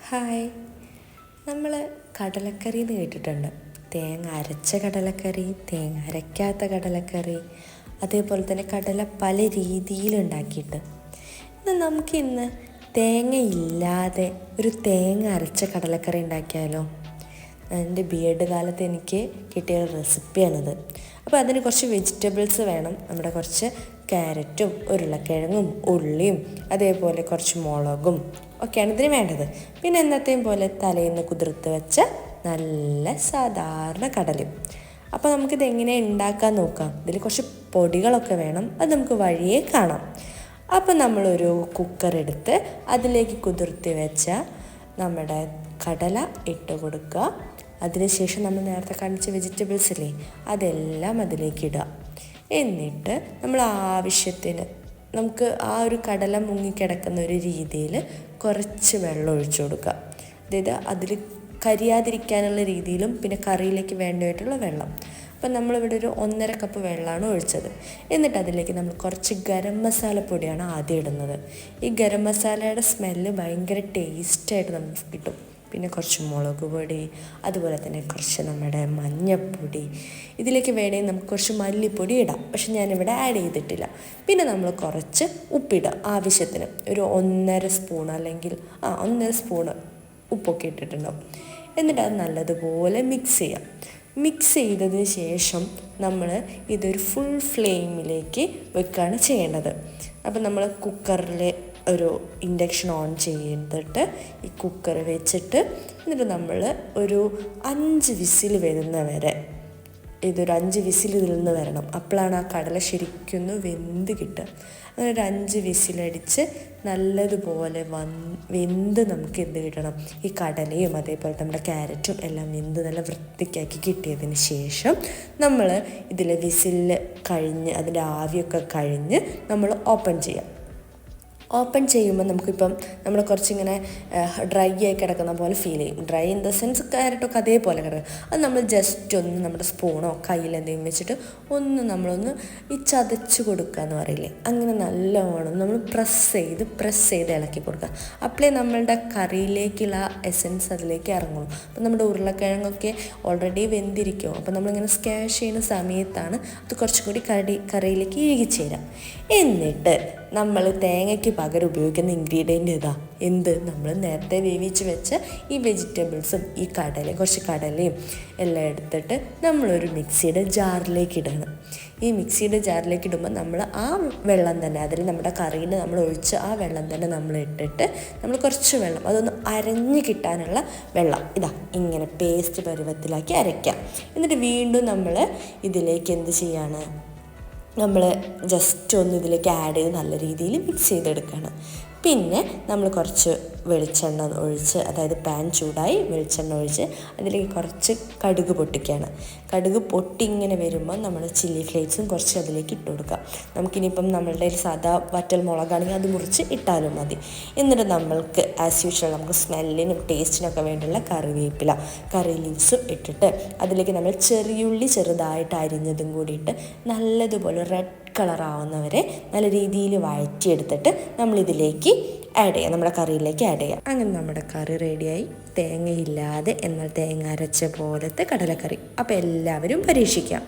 Hi. നമ്മൾ കടലക്കറി എന്ന് കേട്ടിട്ടുണ്ട്. തേങ്ങ അരച്ച കടലക്കറി, തേങ്ങ അരയ്ക്കാത്ത കടലക്കറി, അതേപോലെ തന്നെ കടല പല രീതിയിൽ ഉണ്ടാക്കിയിട്ട്. എന്നാൽ നമുക്കിന്ന് തേങ്ങയില്ലാതെ ഒരു തേങ്ങ അരച്ച കടലക്കറി ഉണ്ടാക്കിയാലോ? എൻ്റെ ബി.എഡ് കാലത്ത് എനിക്ക് കിട്ടിയ റെസിപ്പിയാണിത്. അപ്പോൾ അതിന് കുറച്ച് വെജിറ്റബിൾസ് വേണം. നമ്മുടെ കുറച്ച് ക്യാരറ്റും ഉരുളക്കിഴങ്ങും ഉള്ളിയും അതേപോലെ കുറച്ച് മുളകും ഒക്കെയാണ് ഇതിന് വേണ്ടത്. പിന്നെ എന്നത്തെയും പോലെ തലേന്ന് കുതിർത്ത് വെച്ച നല്ല സാധാരണ കടലും. അപ്പോൾ നമുക്കിത് എങ്ങനെ ഉണ്ടാക്കാൻ നോക്കാം. ഇതിൽ കുറച്ച് പൊടികളൊക്കെ വേണം, അത് നമുക്ക് വഴിയേ കാണാം. അപ്പോൾ നമ്മളൊരു കുക്കർ എടുത്ത് അതിലേക്ക് കുതിർത്തി വെച്ച നമ്മുടെ കടല ഇട്ട് കൊടുക്കുക. അതിനുശേഷം നമ്മൾ നേരത്തെ കാണിച്ച വെജിറ്റബിൾസ് ഇല്ലേ, അതെല്ലാം അതിലേക്ക് ഇടുക. എന്നിട്ട് നമ്മൾ ആവശ്യത്തിന് നമുക്ക് ആ ഒരു കടല മുങ്ങിക്കിടക്കുന്ന ഒരു രീതിയിൽ കുറച്ച് വെള്ളം ഒഴിച്ചു കൊടുക്കുക. അതായത് അതിൽ കരിയാതിരിക്കാനുള്ള രീതിയിലും പിന്നെ കറിയിലേക്ക് വേണ്ടതായിട്ടുള്ള വെള്ളം. അപ്പം നമ്മളിവിടെ ഒരു 1.5 കപ്പ് വെള്ളമാണ് ഒഴിച്ചത്. എന്നിട്ട് അതിലേക്ക് നമ്മൾ കുറച്ച് ഗരം മസാലപ്പൊടിയാണ് ആദ്യം ഇടുന്നത്. ഈ ഗരം മസാലയുടെ സ്മെല്ല് ഭയങ്കര ടേസ്റ്റായിട്ട് നമുക്ക് കിട്ടും. പിന്നെ കുറച്ച് മുളക് പൊടി, അതുപോലെ തന്നെ കുറച്ച് നമ്മുടെ മഞ്ഞൾപ്പൊടി, ഇതിലേക്ക് വേണമെങ്കിൽ നമുക്ക് കുറച്ച് മല്ലിപ്പൊടി ഇടാം, പക്ഷെ ഞാനിവിടെ ആഡ് ചെയ്തിട്ടില്ല. പിന്നെ നമ്മൾ കുറച്ച് ഉപ്പിടുക ആവശ്യത്തിന്, ഒരു 1.5 സ്പൂൺ അല്ലെങ്കിൽ 1.5 സ്പൂണ് ഉപ്പൊക്കെ ഇട്ടിട്ടുണ്ടാവും. എന്നിട്ട് അത് നല്ലതുപോലെ മിക്സ് ചെയ്യാം. മിക്സ് ചെയ്തതിന് ശേഷം നമ്മൾ ഇതൊരു ഫുൾ ഫ്ലെയിമിലേക്ക് വെക്കുകയാണ് ചെയ്യേണ്ടത്. അപ്പം നമ്മൾ കുക്കറിൽ ഒരു ഇൻഡക്ഷൻ ഓൺ ചെയ്തിട്ട് ഈ കുക്കർ വെച്ചിട്ട് എന്നിട്ട് നമ്മൾ ഒരു 5 വിസിൽ വരുന്ന വരെ ഇതൊരു 5 വിസിൽ ഇതിൽ നിന്ന് വരണം. അപ്പോഴാണ് ആ കടല ശരിക്കും വെന്ത് കിട്ടുക. അങ്ങനെ ഒരു 5 വിസിലടിച്ച് നല്ലതുപോലെ വെന്ത് നമുക്ക് എന്ത് കിട്ടണം, ഈ കടലയും അതേപോലെ നമ്മുടെ ക്യാരറ്റും എല്ലാം വെന്ത് നല്ല വൃത്തിക്കാക്കി കിട്ടിയതിന് ശേഷം നമ്മൾ ഇതിൽ വിസിൽ കഴിഞ്ഞ് അതിൻ്റെ ആവിയൊക്കെ കഴിഞ്ഞ് നമ്മൾ ഓപ്പൺ ചെയ്യാം. ഓപ്പൺ ചെയ്യുമ്പോൾ നമുക്കിപ്പം നമ്മൾ കുറച്ചിങ്ങനെ ഡ്രൈ ആയി കിടക്കുന്ന പോലെ ഫീൽ ചെയ്യും. ഡ്രൈ ഇൻ ദ സെൻസ് ക്യാരറ്റൊക്കെ അതേപോലെ കിടക്കും. അത് നമ്മൾ ജസ്റ്റ് ഒന്ന് നമ്മുടെ സ്പൂണോ കയ്യിലെന്തെങ്കിലും വെച്ചിട്ട് നമ്മളൊന്ന് ഈ ചതച്ച് കൊടുക്കുക എന്ന് പറയില്ലേ, അങ്ങനെ നല്ലവണ്ണം നമ്മൾ പ്രസ് ചെയ്ത് ഇളക്കി കൊടുക്കുക. അപ്പോഴേ നമ്മളുടെ കറിയിലേക്കുള്ള എസൻസ് അതിലേക്ക് ഇറങ്ങുള്ളൂ. അപ്പം നമ്മുടെ ഉരുളക്കിഴങ്ങൊക്കെ ഓൾറെഡി വെന്തിരിക്കും. അപ്പം നമ്മളിങ്ങനെ സ്കാഷ് ചെയ്യുന്ന സമയത്താണ് അത് കുറച്ചും കൂടി കറിയിലേക്ക് ഇഴുകിച്ചേരാം. എന്നിട്ട് നമ്മൾ തേങ്ങയ്ക്ക് പകരം ഉപയോഗിക്കുന്ന ഇൻഗ്രീഡിയൻ്റ് നമ്മൾ നേരത്തെ വേവിച്ച് വെച്ച ഈ വെജിറ്റബിൾസും ഈ കുറച്ച് കടലയും എല്ലാം എടുത്തിട്ട് നമ്മളൊരു മിക്സിയുടെ ജാറിലേക്ക് ഇടണം. ഈ മിക്സിയുടെ ജാറിലേക്ക് ഇടുമ്പോൾ നമ്മൾ ആ വെള്ളം തന്നെ, അതിൽ നമ്മുടെ കറിയിൽ നമ്മൾ ഒഴിച്ച ആ വെള്ളം തന്നെ നമ്മൾ ഇട്ടിട്ട് നമ്മൾ കുറച്ച് വെള്ളം, അതൊന്ന് അരഞ്ഞ് കിട്ടാനുള്ള വെള്ളം ഇങ്ങനെ പേസ്റ്റ് പരുവത്തിലാക്കി അരയ്ക്കാം. എന്നിട്ട് വീണ്ടും നമ്മൾ ഇതിലേക്ക് എന്ത് ചെയ്യാണ്, നമ്മൾ ജസ്റ്റ് ഒന്ന് ഇതിലേക്ക് ആഡ് ചെയ്ത് നല്ല രീതിയിൽ മിക്സ് ചെയ്തെടുക്കുകയാണ്. പിന്നെ നമ്മൾ കുറച്ച് വെളിച്ചെണ്ണ ഒഴിച്ച്, അതായത് പാൻ ചൂടായി വെളിച്ചെണ്ണ ഒഴിച്ച് അതിലേക്ക് കുറച്ച് കടുക് പൊട്ടിക്കുകയാണ്. കടുക് പൊട്ടി ഇങ്ങനെ വരുമ്പോൾ നമ്മൾ ചില്ലി ഫ്ലേക്സും കുറച്ച് അതിലേക്ക് ഇട്ട് കൊടുക്കുക. നമുക്കിനിയിപ്പം നമ്മളുടെ സാധാ വറ്റൽ മുളകാണെങ്കിൽ അത് മുറിച്ച് ഇട്ടാലും മതി. എന്നിട്ട് നമ്മൾക്ക് ആസ് യൂഷ്വൽ നമുക്ക് സ്മെല്ലിനും ടേസ്റ്റിനൊക്കെ വേണ്ടിയുള്ള കറിവേപ്പില, കറി ലീവ്സും ഇട്ടിട്ട് അതിലേക്ക് നമ്മൾ ചെറിയുള്ളി ചെറുതായിട്ട് അരിഞ്ഞതും കൂടിയിട്ട് നല്ലതുപോലെ റെഡ് കളറാവുന്നവരെ നല്ല രീതിയിൽ വഴറ്റിയെടുത്തിട്ട് നമ്മളിതിലേക്ക് ആഡ് ചെയ്യാം, നമ്മുടെ കറിയിലേക്ക് ആഡ് ചെയ്യാം. അങ്ങനെ നമ്മുടെ കറി റെഡിയായി. തേങ്ങയില്ലാതെ എന്നാൽ തേങ്ങ അരച്ച പോലത്തെ കടലക്കറി. അപ്പോൾ എല്ലാവരും പരീക്ഷിക്കാം.